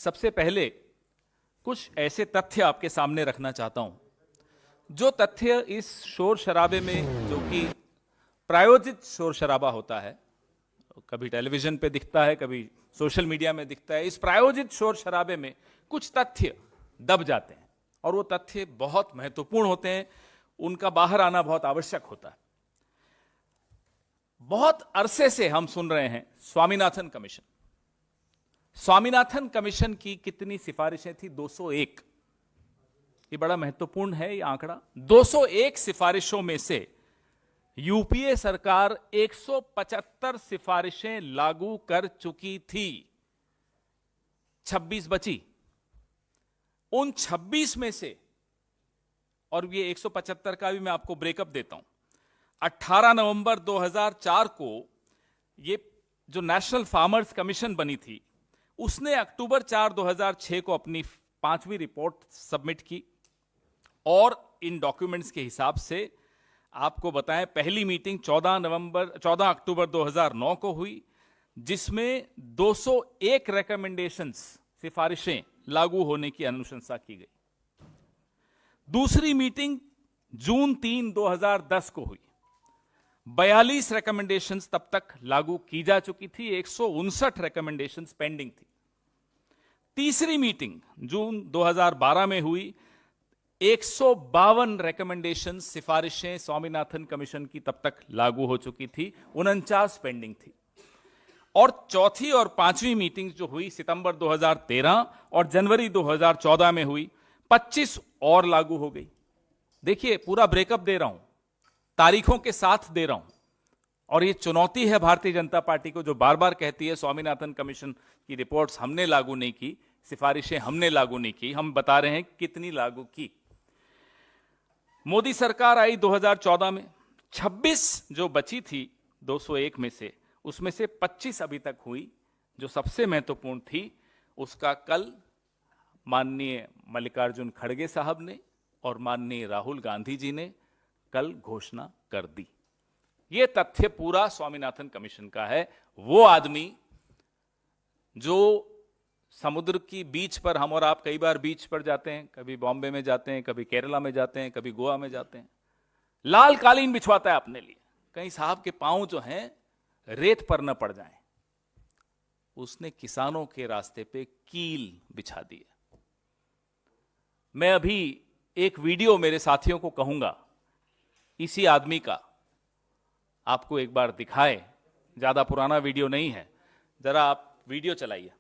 सबसे पहले कुछ ऐसे तथ्य आपके सामने रखना चाहता हूं, जो तथ्य इस शोर शराबे में, जो कि प्रायोजित शोर शराबा होता है, कभी टेलीविजन पे दिखता है, कभी सोशल मीडिया में दिखता है, इस प्रायोजित शोर शराबे में कुछ तथ्य दब जाते हैं और वो तथ्य बहुत महत्वपूर्ण होते हैं, उनका बाहर आना बहुत आवश्यक होता है। बहुत अरसे से हम सुन रहे हैं स्वामीनाथन कमीशन। स्वामीनाथन कमीशन की कितनी सिफारिशें थी? 201। ये बड़ा महत्वपूर्ण है ये आंकड़ा। 201 सिफारिशों में से यूपीए सरकार 175 सिफारिशें लागू कर चुकी थी, 26 बची। उन 26 में से, और ये 175 का भी मैं आपको ब्रेकअप देता हूं, 18 नवंबर 2004 को ये जो नेशनल फार्मर्स कमीशन बनी थी, उसने अक्टूबर 4, 2006 को अपनी 5वीं रिपोर्ट सबमिट की और इन डॉक्यूमेंट्स के हिसाब से आपको बताएं, पहली मीटिंग 14 अक्टूबर 2009 को हुई, जिसमें 201 रिकमेंडेशंस, सिफारिशें लागू होने की अनुशंसा की गई। दूसरी मीटिंग जून 3, 2010 को हुई, 42 रिकमेंडेशंस तब तक लागू की जा चुकी थी, 159 रिकमेंडेशंस पेंडिंग थी। तीसरी मीटिंग जून 2012 में हुई, 152 रिकमेंडेशन, सिफारिशें स्वामीनाथन कमीशन की तब तक लागू हो चुकी थी, 49 पेंडिंग थी। और चौथी और पांचवी मीटिंग जो हुई सितंबर 2013 और जनवरी 2014 में हुई, 25 और लागू हो गई। देखिए, पूरा ब्रेकअप दे रहा हूं, तारीखों के साथ दे रहा हूं, और ये चुनौती है भारतीय जनता पार्टी को, जो बार बार कहती है स्वामीनाथन कमीशन की रिपोर्ट्स हमने लागू नहीं की, सिफारिशें हमने लागू नहीं की। हम बता रहे हैं कितनी लागू की। मोदी सरकार आई 2014 में, 26 जो बची थी 201 में से, उसमें से 25 अभी तक हुई। जो सबसे महत्वपूर्ण थी, उसका कल माननीय मल्लिकार्जुन खड़गे साहब ने और माननीय राहुल गांधी जी ने कल घोषणा कर दी। यह तथ्य पूरा स्वामीनाथन कमीशन का है। वो आदमी जो समुद्र की बीच पर, हम और आप कई बार बीच पर जाते हैं, कभी बॉम्बे में जाते हैं, कभी केरला में जाते हैं, कभी गोवा में जाते हैं, लाल कालीन बिछवाता है अपने लिए, कहीं साहब के पांव जो हैं रेत पर न पड़ जाएं। उसने किसानों के रास्ते पे कील बिछा दी है। मैं अभी एक वीडियो मेरे साथियों को कहूंगा इसी आदमी का, आपको एक बार दिखाए। ज्यादा पुराना वीडियो नहीं है, जरा आप वीडियो चलाइए,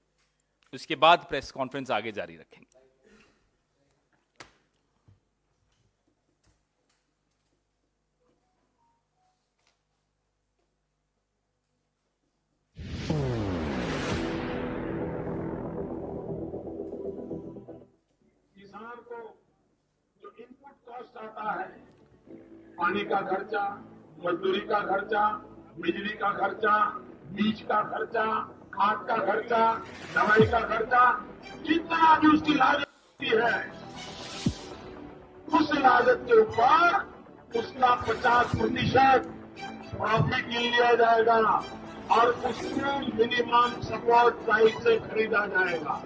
उसके बाद प्रेस कॉन्फ्रेंस आगे जारी रखेंगे। किसान को जो इनपुट कॉस्ट आता है, पानी का खर्चा, मजदूरी का खर्चा, बिजली का खर्चा, बीज का खर्चा, खाद का खर्चा, दवाई का खर्चा, जितना भी उसकी लागत है, उस लागत के ऊपर उसका 50% प्रॉफिट लिया जाएगा और उसको मिनिमम सपोर्ट प्राइस से खरीदा जाएगा।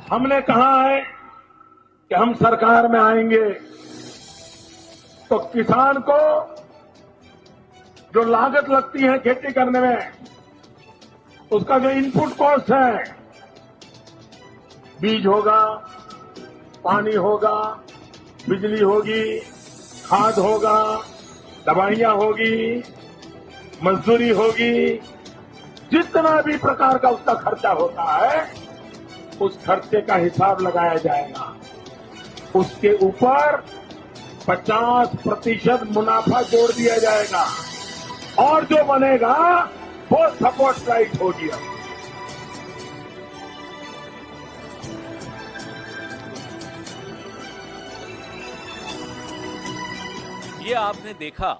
हमने कहा है कि हम सरकार में आएंगे तो किसान को जो लागत लगती है खेती करने में, उसका जो इनपुट कॉस्ट है, बीज होगा, पानी होगा, बिजली होगी, खाद होगा, दवाइयां होगी, मजदूरी होगी, जितना भी प्रकार का उसका खर्चा होता है, उस खर्चे का हिसाब लगाया जाएगा। उसके ऊपर 50% मुनाफा जोड़ दिया जाएगा और जो बनेगा वो सपोर्ट प्राइस होगी। ये आपने देखा,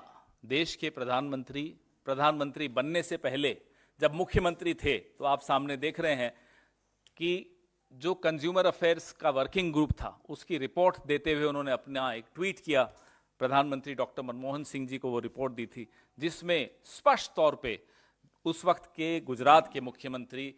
देश के प्रधानमंत्री बनने से पहले जब मुख्यमंत्री थे, तो आप सामने देख रहे हैं कि जो कंज्यूमर अफेयर्स का वर्किंग ग्रुप था, उसकी रिपोर्ट देते हुए उन्होंने अपना एक ट्वीट किया। प्रधानमंत्री डॉक्टर मनमोहन सिंह जी को वो रिपोर्ट दी थी, जिसमें स्पष्ट तौर पे उस वक्त के गुजरात के मुख्यमंत्री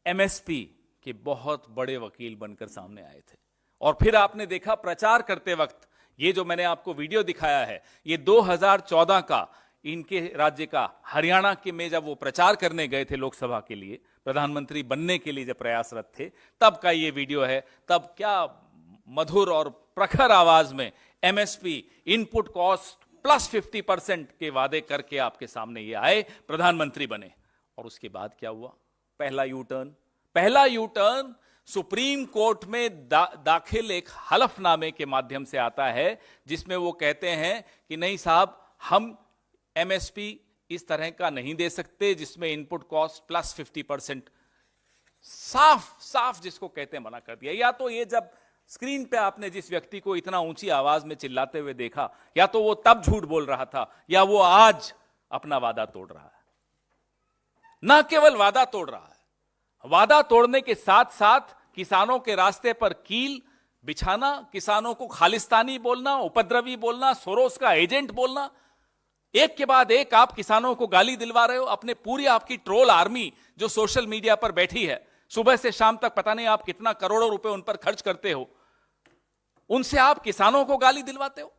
एमएसपी कि बहुत बड़े वकील बनकर सामने आए थे। और फिर आपने देखा प्रचार करते वक्त, ये जो मैंने आपको वीडियो दिखाया है, ये 2014 का इनके राज्य का हरियाणा के में जब वो प्रचार करने गए थे लोकसभा के लिए, प्रधानमंत्री बनने के लिए जब प्रयासरत थे, तब का ये वीडियो है। तब क्या मधुर और प्रखर आवाज में एमएसपी इनपुट कॉस्ट प्लस 50% के वादे करके आपके सामने ये आए, प्रधानमंत्री बने। और उसके बाद क्या हुआ? पहला यू टर्न सुप्रीम कोर्ट में दाखिल एक हलफनामे के माध्यम से आता है, जिसमें वो कहते हैं कि नहीं साहब, हम एमएसपी इस तरह का नहीं दे सकते जिसमें इनपुट कॉस्ट प्लस 50%। साफ जिसको कहते हैं मना कर दिया। या तो ये जब स्क्रीन पे आपने जिस व्यक्ति को इतना ऊंची आवाज में चिल्लाते हुए देखा, या तो वो तब झूठ बोल रहा था, या वो आज अपना वादा तोड़ रहा है। ना केवल वादा तोड़ रहा है, वादा तोड़ने के साथ साथ किसानों के रास्ते पर कील बिछाना, किसानों को खालिस्तानी बोलना, उपद्रवी बोलना, सोरोस का एजेंट बोलना, एक के बाद एक आप किसानों को गाली दिलवा रहे हो। अपने पूरी आपकी ट्रोल आर्मी जो सोशल मीडिया पर बैठी है, सुबह से शाम तक पता नहीं आप कितना करोड़ों रुपए उन पर खर्च करते हो, उनसे आप किसानों को गाली दिलवाते हो।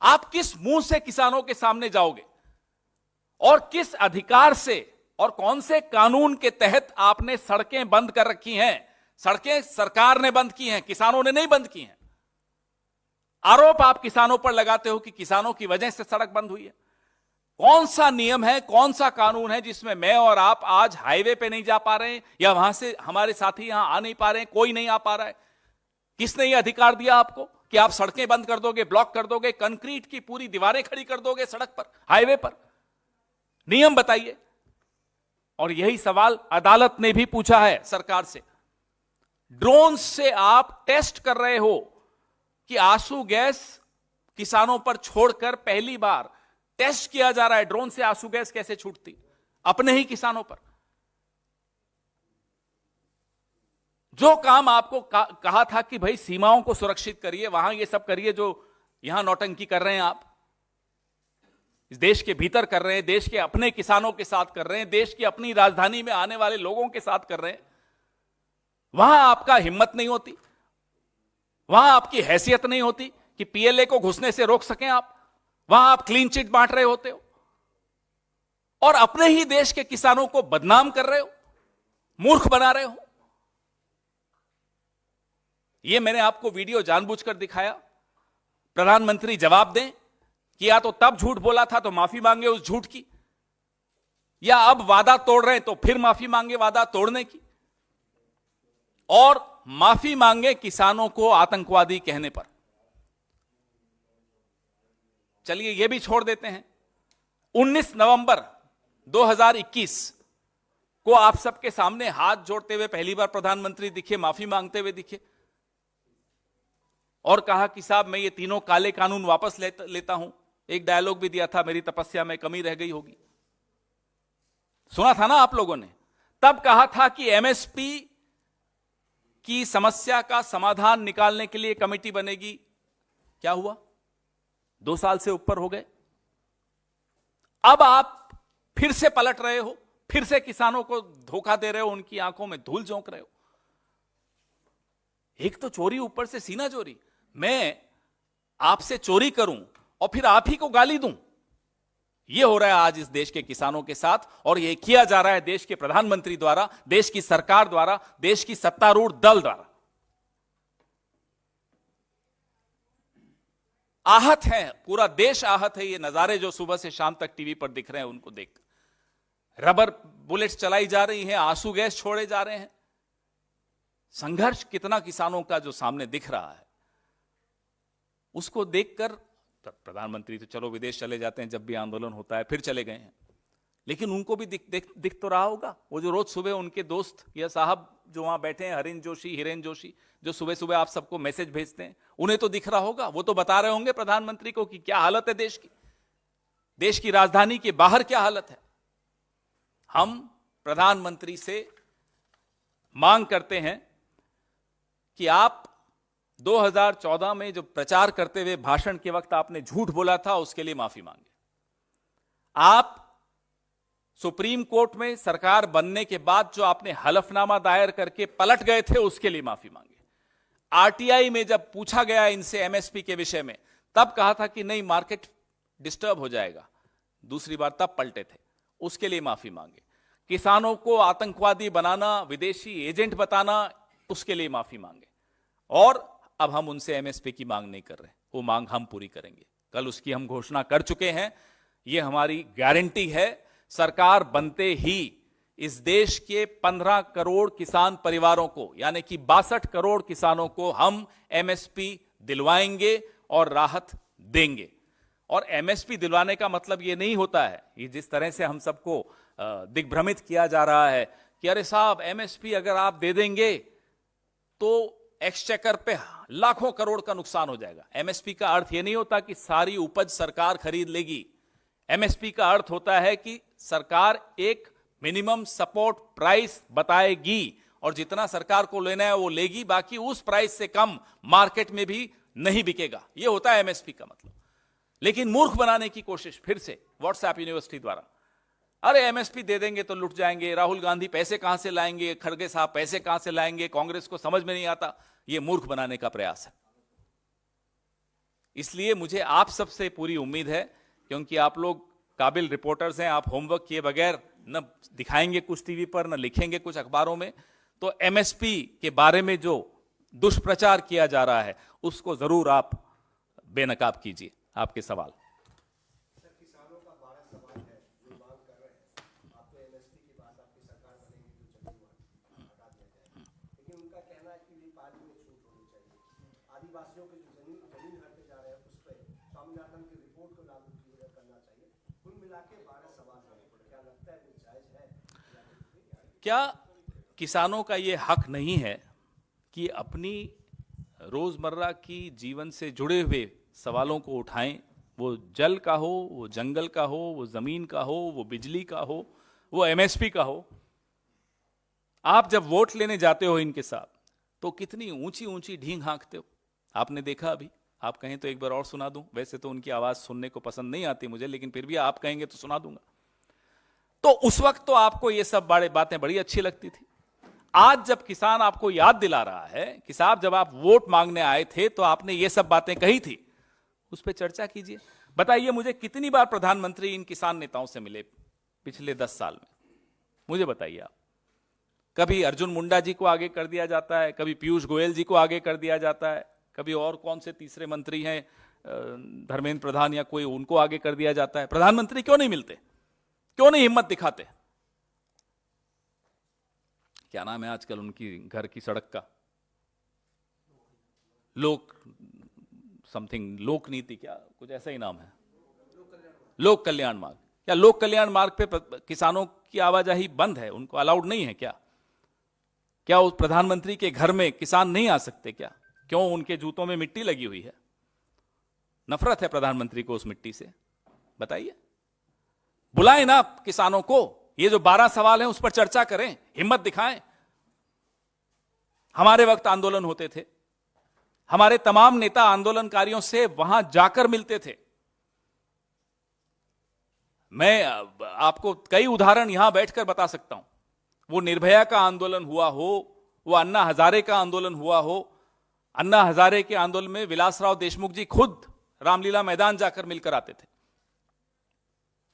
आप किस मुंह से किसानों के सामने जाओगे और किस अधिकार से और कौन से कानून के तहत आपने सड़कें बंद कर रखी हैं? सड़कें सरकार ने बंद की हैं, किसानों ने नहीं बंद की हैं। आरोप आप किसानों पर लगाते हो कि किसानों की वजह से सड़क बंद हुई है। कौन सा नियम है, कौन सा कानून है जिसमें मैं और आप आज हाईवे पे नहीं जा पा रहे हैं, या वहां से हमारे साथी यहां आ नहीं पा रहे हैं, कोई नहीं आ पा रहा है? किसने यह अधिकार दिया आपको कि आप सड़कें बंद कर दोगे, ब्लॉक कर दोगे, कंक्रीट की पूरी दीवारें खड़ी कर दोगे सड़क पर, हाईवे पर? नियम बताइए। और यही सवाल अदालत ने भी पूछा है सरकार से। ड्रोन से आप टेस्ट कर रहे हो कि आंसू गैस किसानों पर छोड़कर पहली बार टेस्ट किया जा रहा है, ड्रोन से आंसू गैस कैसे छूटती अपने ही किसानों पर। जो काम आपको कहा था कि भाई सीमाओं को सुरक्षित करिए, वहां ये सब करिए जो यहां नौटंकी कर रहे हैं आप, इस देश के भीतर कर रहे हैं, देश के अपने किसानों के साथ कर रहे हैं, देश की अपनी राजधानी में आने वाले लोगों के साथ कर रहे हैं, वहां आपका हिम्मत नहीं होती, वहां आपकी हैसियत नहीं होती कि पीएलए को घुसने से रोक सकें आप। वहां आप क्लीन चिट बांट रहे होते हो और अपने ही देश के किसानों को बदनाम कर रहे हो, मूर्ख बना रहे हो। यह मैंने आपको वीडियो जानबूझकर दिखाया। प्रधानमंत्री जवाब दें कि या तो तब झूठ बोला था तो माफी मांगे उस झूठ की, या अब वादा तोड़ रहे हैं तो फिर माफी मांगे वादा तोड़ने की, और माफी मांगे किसानों को आतंकवादी कहने पर। चलिए यह भी छोड़ देते हैं। 19 नवंबर 2021 को आप सबके सामने हाथ जोड़ते हुए पहली बार प्रधानमंत्री दिखे, माफी मांगते हुए दिखे और कहा कि साहब मैं ये तीनों काले कानून वापस लेता हूं। एक डायलॉग भी दिया था, मेरी तपस्या में कमी रह गई होगी, सुना था ना आप लोगों ने। तब कहा था कि एमएसपी की समस्या का समाधान निकालने के लिए कमेटी बनेगी। क्या हुआ? 2 साल से ऊपर हो गए। अब आप फिर से पलट रहे हो, फिर से किसानों को धोखा दे रहे हो, उनकी आंखों में धूल झोंक रहे हो। एक तो चोरी, ऊपर से सीना चोरी। मैं आपसे चोरी करूं और फिर आप ही को गाली दूं, यह हो रहा है आज इस देश के किसानों के साथ, और यह किया जा रहा है देश के प्रधानमंत्री द्वारा, देश की सरकार द्वारा, देश की सत्तारूढ़ दल द्वारा। आहत है, पूरा देश आहत है। ये नजारे जो सुबह से शाम तक टीवी पर दिख रहे हैं, उनको देख रबर बुलेट्स चलाई जा रही हैं, आंसू गैस छोड़े जा रहे हैं। संघर्ष कितना किसानों का जो सामने दिख रहा है, उसको देखकर प्रधानमंत्री तो चलो विदेश चले जाते हैं, जब भी आंदोलन होता है फिर चले गए हैं, लेकिन उनको भी दिख तो रहा होगा। वो जो रोज सुबह उनके दोस्त या साहब जो वहां बैठे हैं, हिरेन जोशी, जो सुबह सुबह आप सबको मैसेज भेजते हैं, उन्हें तो दिख रहा होगा। वो तो बता रहे होंगे प्रधानमंत्री को कि क्या हालत है देश की राजधानी के बाहर क्या हालत है। हम प्रधानमंत्री से मांग करते हैं कि आप 2014 में जो प्रचार करते हुए भाषण के वक्त आपने झूठ बोला था, उसके लिए माफी मांगे। आप सुप्रीम कोर्ट में सरकार बनने के बाद जो आपने हलफनामा दायर करके पलट गए थे, उसके लिए माफी मांगे। आरटीआई में जब पूछा गया इनसे एमएसपी के विषय में, तब कहा था कि नहीं, मार्केट डिस्टर्ब हो जाएगा। दूसरी बार तब पलटे थे, उसके लिए माफी मांगे। किसानों को आतंकवादी बनाना, विदेशी एजेंट बताना, उसके लिए माफी मांगे। और अब हम उनसे एमएसपी की मांग नहीं कर रहे, वो मांग हम पूरी करेंगे। कल उसकी हम घोषणा कर चुके हैं। ये हमारी गारंटी है। सरकार बनते ही इस देश के 15 करोड़ किसान परिवारों को, यानी कि 62 करोड़ किसानों को हम एमएसपी दिलवाएंगे और राहत देंगे। और एमएसपी दिलवाने का मतलब ये नहीं होता है, ये जिस तरह से हम सबको दिग्भ्रमित किया जा रहा है कि अरे साहब, एमएसपी अगर आप दे देंगे तो एक्सचेकर पे लाखों करोड़ का नुकसान हो जाएगा। एमएसपी का अर्थ यह नहीं होता कि सारी उपज सरकार खरीद लेगी। एमएसपी का अर्थ होता है कि सरकार एक मिनिमम सपोर्ट प्राइस बताएगी और जितना सरकार को लेना है वो लेगी, बाकी उस प्राइस से कम मार्केट में भी नहीं बिकेगा। यह होता है एमएसपी का मतलब। लेकिन मूर्ख बनाने की कोशिश फिर से व्हाट्सएप यूनिवर्सिटी द्वारा, अरे एमएसपी दे देंगे तो लुट जाएंगे, राहुल गांधी पैसे कहां से लाएंगे, खड़गे साहब पैसे कहां से लाएंगे, कांग्रेस को समझ में नहीं आता। यह मूर्ख बनाने का प्रयास है। इसलिए मुझे आप सबसे पूरी उम्मीद है, क्योंकि आप लोग काबिल रिपोर्टर्स हैं, आप होमवर्क किए बगैर न दिखाएंगे कुछ टीवी पर, न लिखेंगे कुछ अखबारों में, तो एमएसपी के बारे में जो दुष्प्रचार किया जा रहा है उसको जरूर आप बेनकाब कीजिए। आपके सवाल। सर, किसानों का 12 सवाल है जो मांग कर रहे हैं। आपको एमएसपी के बाद आपकी सरकार बनेगी तो जमीन हटा दिया जाएगा, लेकिन उनका कहना है कि ये पानी में छूट होनी चाहिए। आदिवासियों के जो जमीन हटते जा रहे हैं उस पर स्वामीनाथन की रिपोर्ट को लागू करना चाहिए। कुल मिला के 12 सवाल हैं। क्या लगता है वो जायज है? क्या किसानों का ये हक नहीं है कि अपनी रोजमर्रा की जीवन से जुड़े हुए सवालों को उठाएं? वो जल का हो, वो जंगल का हो, वो जमीन का हो, वो बिजली का हो, वो एमएसपी का हो। आप जब वोट लेने जाते हो इनके साथ, तो कितनी ऊंची ऊंची ढींग हाँकते हो, आपने देखा अभी। आप कहें तो एक बार और सुना दूं। वैसे तो उनकी आवाज सुनने को पसंद नहीं आती मुझे, लेकिन फिर भी आप कहेंगे तो सुना दूंगा। तो उस वक्त तो आपको ये सब बड़े बातें बड़ी अच्छी लगती थी। आज जब किसान आपको याद दिला रहा है कि साहब, जब आप वोट मांगने आए थे तो आपने ये सब बातें कही थी, उस पर चर्चा कीजिए। बताइए मुझे, कितनी बार प्रधानमंत्री इन किसान नेताओं से मिले पिछले 10 साल में? मुझे बताइए आप। कभी अर्जुन मुंडा जी को आगे कर दिया जाता है, कभी पीयूष गोयल जी को आगे कर दिया जाता है, कभी और कौन से तीसरे मंत्री हैं, धर्मेंद्र प्रधान या कोई, उनको आगे कर दिया जाता है। प्रधानमंत्री क्यों नहीं मिलते? क्यों नहीं हिम्मत दिखाते? क्या नाम है आजकल उनकी घर की सड़क का? लोक नीति, क्या कुछ ऐसा ही नाम है, लोक कल्याण मार्ग। क्या लोक कल्याण मार्ग पे किसानों की आवाजाही बंद है? उनको अलाउड नहीं है क्या? क्या उस प्रधानमंत्री के घर में किसान नहीं आ सकते क्या? क्यों? उनके जूतों में मिट्टी लगी हुई है, नफरत है प्रधानमंत्री को उस मिट्टी से। बताइए, बुलाएं ना किसानों को। ये जो 12 सवाल हैं उस पर चर्चा करें, हिम्मत दिखाएं। हमारे वक्त आंदोलन होते थे, हमारे तमाम नेता आंदोलनकारियों से वहां जाकर मिलते थे। मैं आपको कई उदाहरण यहां बैठकर बता सकता हूं। वो निर्भया का आंदोलन हुआ हो, वो अन्ना हजारे का आंदोलन हुआ हो। अन्ना हजारे के आंदोलन में विलासराव देशमुख जी खुद रामलीला मैदान जाकर मिलकर आते थे।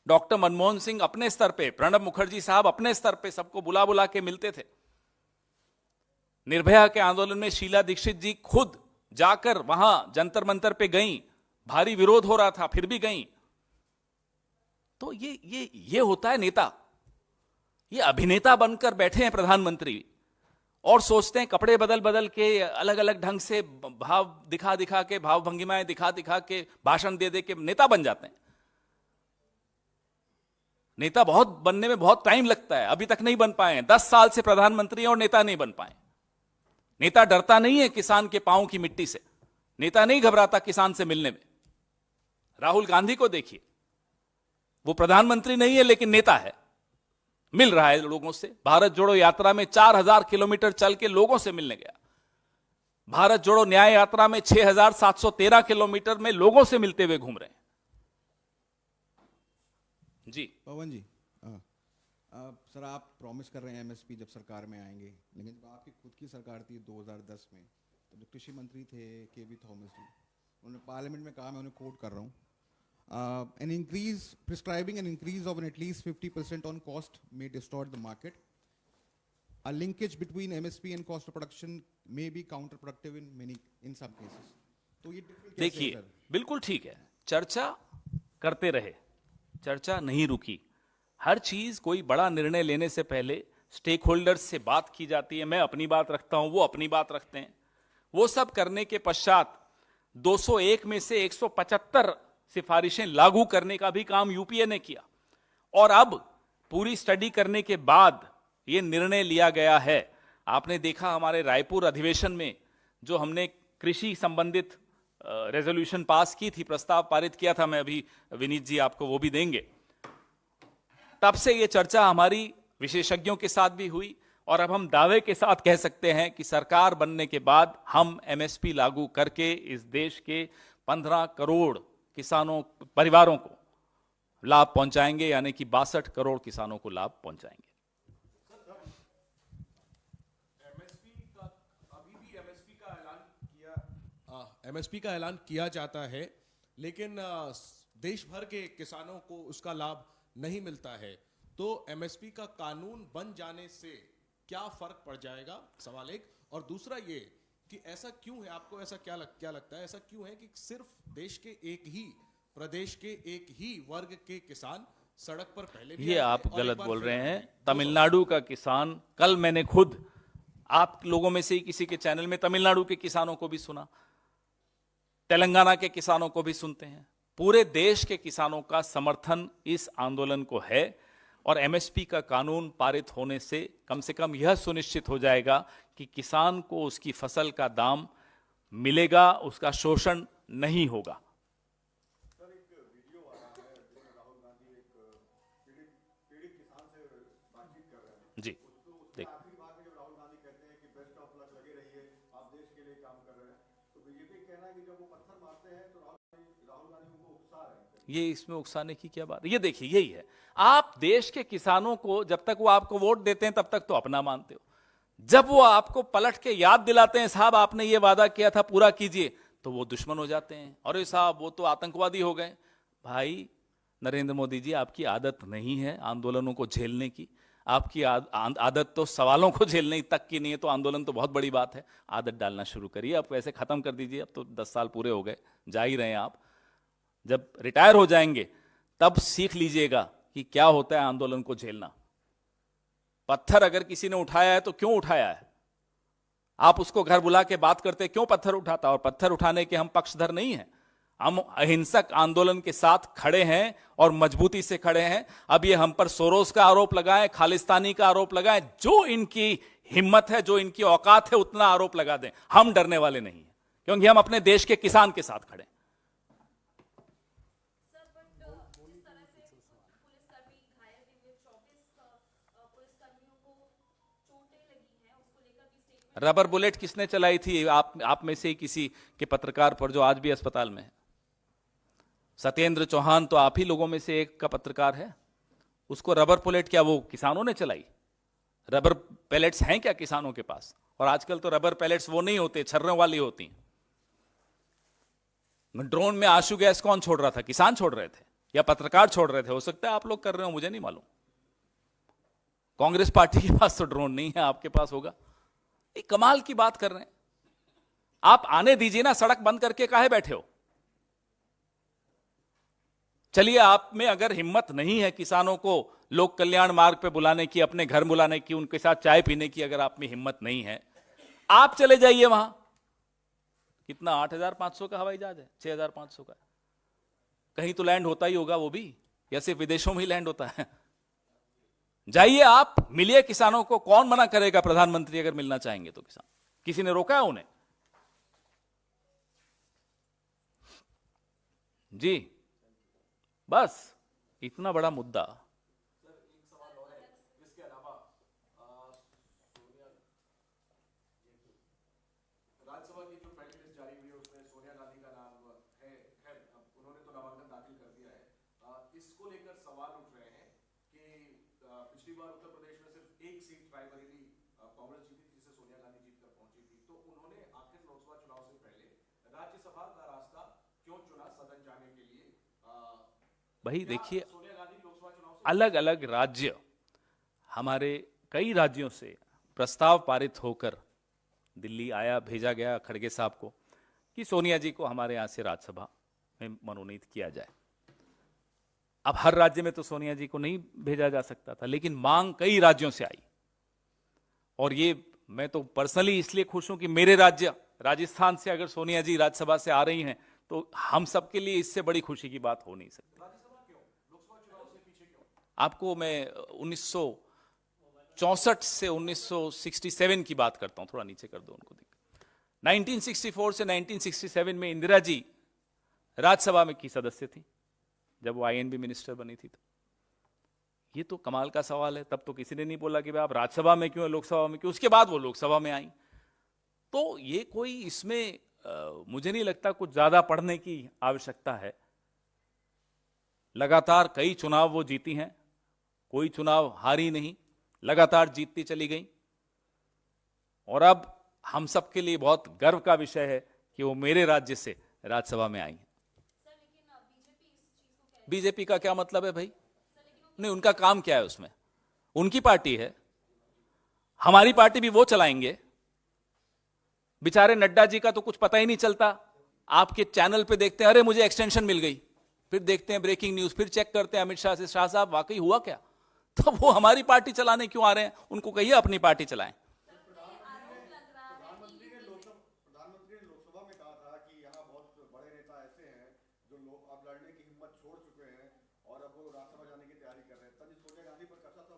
डॉक्टर मनमोहन सिंह अपने स्तर पे, प्रणब मुखर्जी साहब अपने स्तर पे सबको बुला बुला के मिलते थे। निर्भया के आंदोलन में शीला दीक्षित जी खुद जाकर वहां जंतर मंतर पे गईं। भारी विरोध हो रहा था, फिर भी गईं। तो ये होता है नेता। ये अभिनेता बनकर बैठे हैं प्रधानमंत्री और सोचते हैं कपड़े बदल बदल के, अलग अलग ढंग से भाव दिखा दिखा के, भाव भंगिमाएं दिखा दिखा के, भाषण दे दे के नेता बन जाते हैं। नेता बहुत बनने में बहुत टाइम लगता है, अभी तक नहीं बन पाए हैं। 10 साल से प्रधानमंत्री और नेता नहीं बन पाए। नेता डरता नहीं है किसान के पांव की मिट्टी से, नेता नहीं घबराता किसान से मिलने में। राहुल गांधी को देखिए, वो प्रधानमंत्री नहीं है लेकिन नेता है, मिल रहा है लोगों से। भारत जोड़ो यात्रा में 4000 किलोमीटर चल के लोगों से मिलने गया। भारत जोड़ो न्याय यात्रा में 6713 किलोमीटर में लोगों से मिलते हुए घूम रहे हैं। जी पवन जी, हाँ, सर आप प्रॉमिस कर रहे हैं एमएसपी जब सरकार में आएंगे, लेकिन जब आपकी खुद की सरकार थी 2010 में, तब जो कृषि मंत्री थे केवी थॉमस जी, उन्होंने पार्लियामेंट में कहा, मैं उन्हें कोट कर रहा हूँ, an increase prescribing an increase of an at least 50% on cost may distort the market, a linkage between MSP and cost of production may be counterproductive in some cases. तो ये difference कैसे है, देखिए sir? बिल्कुल ठीक है, चर्चा करते रहे, चर्चा नहीं रुकी। हर चीज कोई बड़ा निर्णय लेने से पहले स्टेक होल्डर्स से बात की जाती है। मैं अपनी बात रखता हूं, वो अपनी बात रखते हैं। वो सब करने के पश्चात 201 में से 175 सिफारिशें लागू करने का भी काम यूपीए ने किया, और अब पूरी स्टडी करने के बाद ये निर्णय लिया गया है। आपने देखा हमारे रायपुर अधिवेशन में जो हमने कृषि संबंधित रेजोल्यूशन पास की थी, प्रस्ताव पारित किया था, मैं अभी विनीत जी आपको वो भी देंगे। तब से ये चर्चा हमारी विशेषज्ञों के साथ भी हुई, और अब हम दावे के साथ कह सकते हैं कि सरकार बनने के बाद हम एमएसपी लागू करके इस देश के 15 करोड़ किसानों परिवारों को लाभ पहुंचाएंगे, यानी कि 62 करोड़ किसानों को लाभ पहुंचाएंगे। एमएसपी का ऐलान किया जाता है, लेकिन देश भर के किसानों को उसका लाभ नहीं मिलता है। तो एमएसपी का कानून बन जाने से क्या फर्क पड़ जाएगा, सवाल एक। और दूसरा ये कि ऐसा क्यों है, आपको ऐसा क्या लगता है, ऐसा क्यों है कि सिर्फ देश के एक ही प्रदेश के एक ही वर्ग के किसान सड़क पर पहले भी ये आए थे आप और एक गलत बार बोल फिर रहे आए हैं। थे? तमिलनाडु का किसान, कल मैंने खुद आप लोगों में से ही किसी के चैनल में तमिलनाडु के किसानों को भी सुना, तेलंगाना के किसानों को भी सुनते हैं। पूरे देश के किसानों का समर्थन इस आंदोलन को है, और एमएसपी का कानून पारित होने से कम यह सुनिश्चित हो जाएगा कि किसान को उसकी फसल का दाम मिलेगा, उसका शोषण नहीं होगा। जी देख, आखिरी बात में जब राहुल गांधी कहते हैं कि बेस्ट ऑफ लक, लगे रहिए, आप देश के लिए काम कर रहे हैं, तो बीजेपी कहना है कि जब वो पत्थर मारते हैं तो राहुल गांधी उनको उकसा रहे हैं। ये इसमें उकसाने की क्या बात है? ये देखिए, यही है, आप देश के किसानों को जब तक वो आपको वोट देते हैं तब तक तो अपना मानते हो, जब वो आपको पलट के याद दिलाते हैं साहब आपने ये वादा किया था पूरा कीजिए, तो वो दुश्मन हो जाते हैं। अरे साहब वो तो आतंकवादी हो गए। भाई नरेंद्र मोदी जी, आपकी आदत नहीं है आंदोलनों को झेलने की, आपकी आदत तो सवालों को झेलने तक की नहीं है, तो आंदोलन तो बहुत बड़ी बात है। आदत डालना शुरू करिए, आप वैसे खत्म कर दीजिए, अब तो 10 साल पूरे हो गए, जा ही रहे हैं आप। जब रिटायर हो जाएंगे तब सीख लीजिएगा कि क्या होता है आंदोलन को झेलना। पत्थर अगर किसी ने उठाया है तो क्यों उठाया है, आप उसको घर बुला के बात करते क्यों पत्थर उठाता, और पत्थर उठाने के हम पक्षधर नहीं हैं, हम अहिंसक आंदोलन के साथ खड़े हैं और मजबूती से खड़े हैं। अब ये हम पर सोरोस का आरोप लगाएं, खालिस्तानी का आरोप लगाएं, जो इनकी हिम्मत है, जो इनकी औकात है, उतना आरोप लगा दें, हम डरने वाले नहीं हैं, क्योंकि हम अपने देश के किसान के साथ खड़े हैं। रबर बुलेट किसने चलाई थी? आप में से ही किसी के पत्रकार पर, जो आज भी अस्पताल में है। सत्येंद्र चौहान तो आप ही लोगों में से एक का पत्रकार है। उसको रबर बुलेट क्या वो किसानों ने चलाई? रबर पैलेट्स हैं क्या किसानों के पास? और आजकल तो रबर पैलेट्स वो नहीं होते, छर्रों वाली होती हैं। ड्रोन में आंसू गैस कौन छोड़ रहा था? किसान छोड़ रहे थे या पत्रकार छोड़ रहे थे? हो सकता है आप लोग कर रहे हो, मुझे नहीं मालूम। कांग्रेस पार्टी के पास तो ड्रोन नहीं है, आपके पास होगा। ये कमाल की बात कर रहे हैं आप। आने दीजिए ना, सड़क बंद करके काहे बैठे हो? चलिए, आप में अगर हिम्मत नहीं है किसानों को लोक कल्याण मार्ग पे बुलाने की, अपने घर बुलाने की, उनके साथ चाय पीने की, अगर आप में हिम्मत नहीं है, आप चले जाइए वहां। कितना 8,500 का हवाई जहाज है? 6,500 का। कहीं तो लैंड होता ही होगा वो भी, या सिर्फ विदेशों में ही लैंड होता है? जाइए आप, मिलिए किसानों को। कौन मना करेगा? प्रधानमंत्री अगर मिलना चाहेंगे तो किसान, किसी ने रोका है उन्हें? जी बस इतना बड़ा मुद्दा। राज्यसभा की जो पहली लिस्ट जारी हुई है उसमें सोनिया गांधी का नाम है। खैर, उन्होंने तो नामांकन दाखिल कर दिया है। इसको लेकर सवाल उठ रहे हैं कि पिछली पिछली बार उत्तर प्रदेश में सिर्फ एक सीट रायबरेली कांग्रेस जीती थी, जिसे सोनिया गांधी जीत कर पहुंची थी। तो उन्होंने आखिर लोकसभा चुनाव से पहले राज्यसभा का रास्ता क्यों चुना सदन जाने के लिए? भाई देखिए, सोनिया गांधी लोकसभा चुनाव से अलग अलग राज्य, हमारे कई राज्यों से प्रस्ताव पारित होकर दिल्ली आया, भेजा गया खड़गे साहब को कि सोनिया जी को हमारे यहां से राज्यसभा में मनोनीत किया जाए। अब हर राज्य में तो सोनिया जी को नहीं भेजा जा सकता था, लेकिन मांग कई राज्यों से आई। और ये मैं तो पर्सनली इसलिए खुश हूं कि मेरे राज्य राजस्थान से अगर सोनिया जी राज्यसभा से आ रही हैं तो हम सबके लिए इससे बड़ी खुशी की बात हो नहीं सकती। आपको मैं 1964 से 1967 की बात करता हूं, थोड़ा नीचे कर दो उनको। 1964 से 1967 में इंदिरा जी राज्यसभा में की सदस्य थी, जब वो आईएनबी मिनिस्टर बनी थी। तो ये तो कमाल का सवाल है। तब तो किसी ने नहीं बोला कि भाई आप राज्यसभा में क्यों, लोकसभा में क्यों। उसके बाद वो लोकसभा में आई। तो ये कोई इसमें मुझे नहीं लगता कुछ ज्यादा पढ़ने की आवश्यकता है। लगातार कई चुनाव वो जीती हैं, कोई चुनाव हारी नहीं, लगातार जीतती चली गई। और अब हम सबके लिए बहुत गर्व का विषय है कि वो मेरे राज्य से राज्यसभा में आई हैं। बीजेपी का क्या मतलब है भाई? नहीं, उनका काम क्या है उसमें? उनकी पार्टी है, हमारी पार्टी भी वो चलाएंगे। बेचारे नड्डा जी का तो कुछ पता ही नहीं चलता। आपके चैनल पे देखते हैं, अरे मुझे एक्सटेंशन मिल गई, फिर देखते हैं ब्रेकिंग न्यूज, फिर चेक करते हैं अमित शाह से, शाह साहब वाकई हुआ क्या? तो वो हमारी पार्टी चलाने क्यों आ रहे हैं? उनको कहिए अपनी पार्टी चलाएं। प्रधानमंत्री ने लोकसभा में कहा था कि यहाँ बहुत बड़े नेता ऐसे हैं जो लोग अब लड़ने की हिम्मत छोड़ चुके हैं और अब वो राज्यसभा जाने की तैयारी कर रहे हैं। तब सोनिया गांधी पर कसा था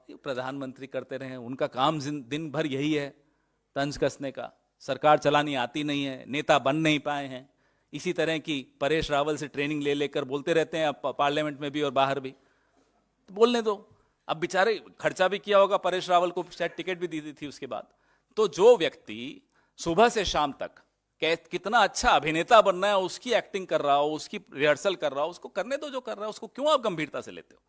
वो प्रधानमंत्री करते रहे, उनका काम दिन भर यही है, तंज कसने का। सरकार चलानी आती नहीं है, नेता बन नहीं पाए हैं। इसी तरह की परेश रावल से ट्रेनिंग ले लेकर बोलते रहते हैं, अब पार्लियामेंट में भी और बाहर भी। तो बोलने दो। अब बेचारे खर्चा भी किया होगा, परेश रावल को शायद टिकट भी दी थी उसके बाद। तो जो व्यक्ति सुबह से शाम तक कितना अच्छा अभिनेता बनना है, उसकी एक्टिंग कर रहा हो, उसकी रिहर्सल कर रहा हो, उसको करने दो जो कर रहा है। उसको क्यों आप गंभीरता से लेते हो?